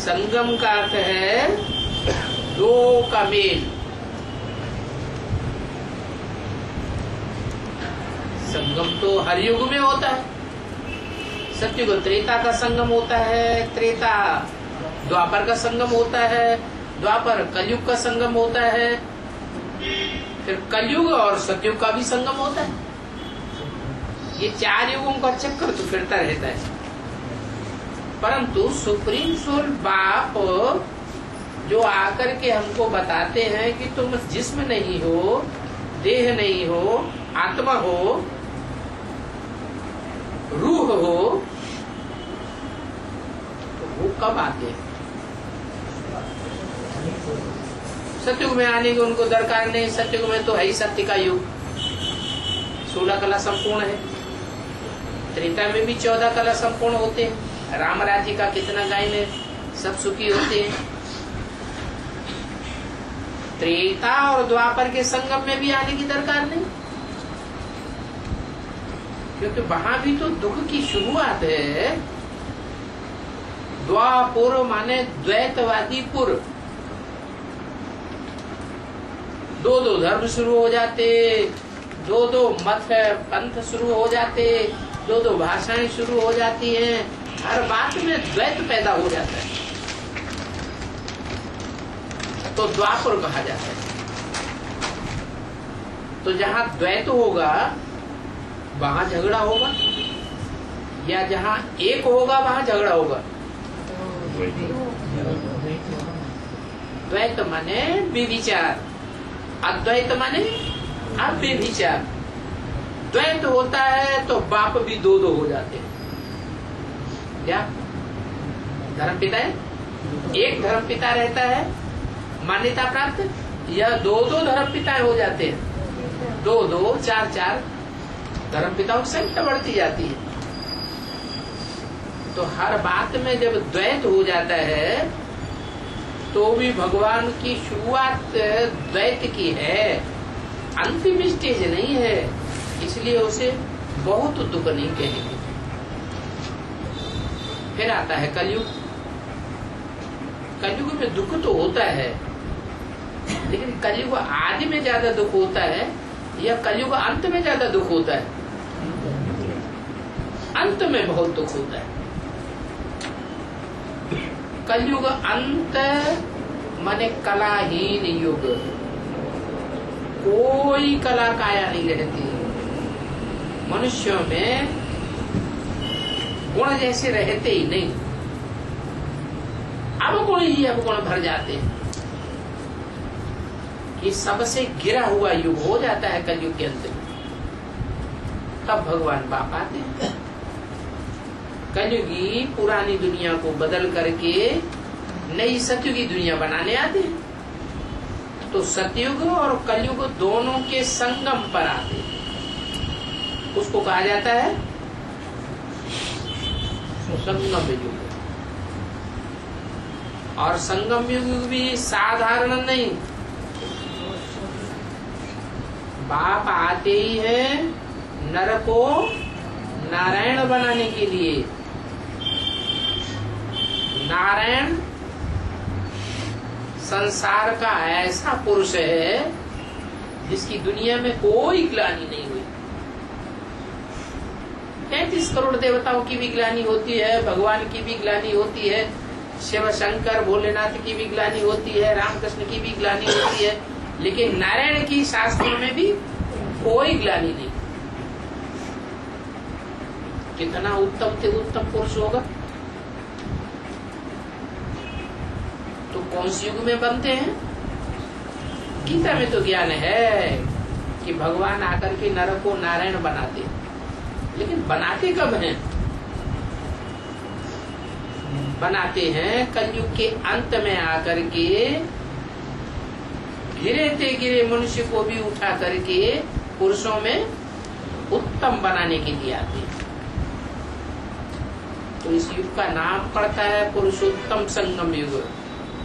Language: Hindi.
संगम का अर्थ है दो का मेल। संगम तो हर युग में होता है। सत्युग त्रेता का संगम होता है, त्रेता द्वापर का संगम होता है, द्वापर कलयुग का संगम होता है, फिर कलयुग और सतयुग का भी संगम होता है। ये 4 युगों का चक्कर तो फिरता रहता है। परंतु सुप्रीम सोल बाप जो आकर के हमको बताते हैं कि तुम जिस्म नहीं हो, देह नहीं हो, आत्मा हो, रूह हो, तो वो कब आते हैं? सतयुग में आने की उनको दरकार नहीं। सतयुग में तो है ही सत्य का युग, 16 कला संपूर्ण है। त्रेता में भी 14 कला संपूर्ण होते हैं। राम राज्य का कितना गायन है, सब सुखी होते हैं। त्रेता और द्वापर के संगम में भी आने की दरकार नहीं, क्योंकि वहां भी तो दुख की शुरुआत है। द्वापुर माने द्वैतवादी पुर, दो धर्म शुरू हो जाते, दो मत पंथ शुरू हो जाते, दो भाषाएं शुरू हो जाती हैं, हर बात में द्वैत पैदा हो जाता है, तो द्वापर कहा जाता है। तो जहां द्वैत होगा वहां झगड़ा होगा, या जहां एक होगा वहां झगड़ा होगा। द्वैत माने विविचार, अद्वैत माने अव्यभिचार। द्वैत होता है तो बाप भी दो हो जाते हैं। क्या धर्म पिता है? एक धर्म पिता रहता है मान्यता प्राप्त, या दो धर्म पिता हो जाते हैं। 2 4 धर्म पिताओं की संख्या बढ़ती जाती है। तो हर बात में जब द्वैत हो जाता है तो भी भगवान की शुरुआत द्वैत की है, अंतिम स्टेज नहीं है, इसलिए उसे बहुत दुख नहीं कहेंगे। फिर आता है कलयुग। कलयुग में दुख तो होता है, लेकिन कलयुग आदि में ज्यादा दुख होता है या कलयुग अंत में ज्यादा दुख होता है? अंत में बहुत दुख होता है। कलयुग अंत माने कलाहीन युग, कोई कला काया नहीं रहती। मनुष्यों में गुण जैसे रहते ही नहीं, अवगुण ही अवगुण भर जाते हैं। ये सबसे गिरा हुआ युग हो जाता है कलयुग के अंत में, तब भगवान बाप आते हैं। कलयुगी पुरानी दुनिया को बदल करके नई सतयुगी दुनिया बनाने आते हैं। तो सतयुग और कलयुग दोनों के संगम पर आते हैं, उसको कहा जाता है संगम युग। और संगम युग भी साधारण नहीं, बाप आते ही है नर को नारायण बनाने के लिए। नारायण संसार का ऐसा पुरुष है जिसकी दुनिया में कोई ग्लानि नहीं हुई। 33 करोड़ देवताओं की भी ग्लानि होती है, भगवान की भी ग्लानि होती है, शिव शंकर भोलेनाथ की भी ग्लानि होती है, रामकृष्ण की भी ग्लानि होती है, लेकिन नारायण की शास्त्रों में भी कोई ग्लानि नहीं। कितना उत्तम से उत्तम पुरुष होगा। तो कौन से युग में बनते हैं? गीता में तो ज्ञान है कि भगवान आकर के नर को नारायण बनाते, लेकिन बनाते कब हैं? बनाते हैं कलयुग के अंत में आकर के, गिरे गिरे मनुष्य को भी उठा करके पुरुषों में उत्तम बनाने के लिए आते हैं। तो इस युग का नाम पड़ता है पुरुषोत्तम संगम युग।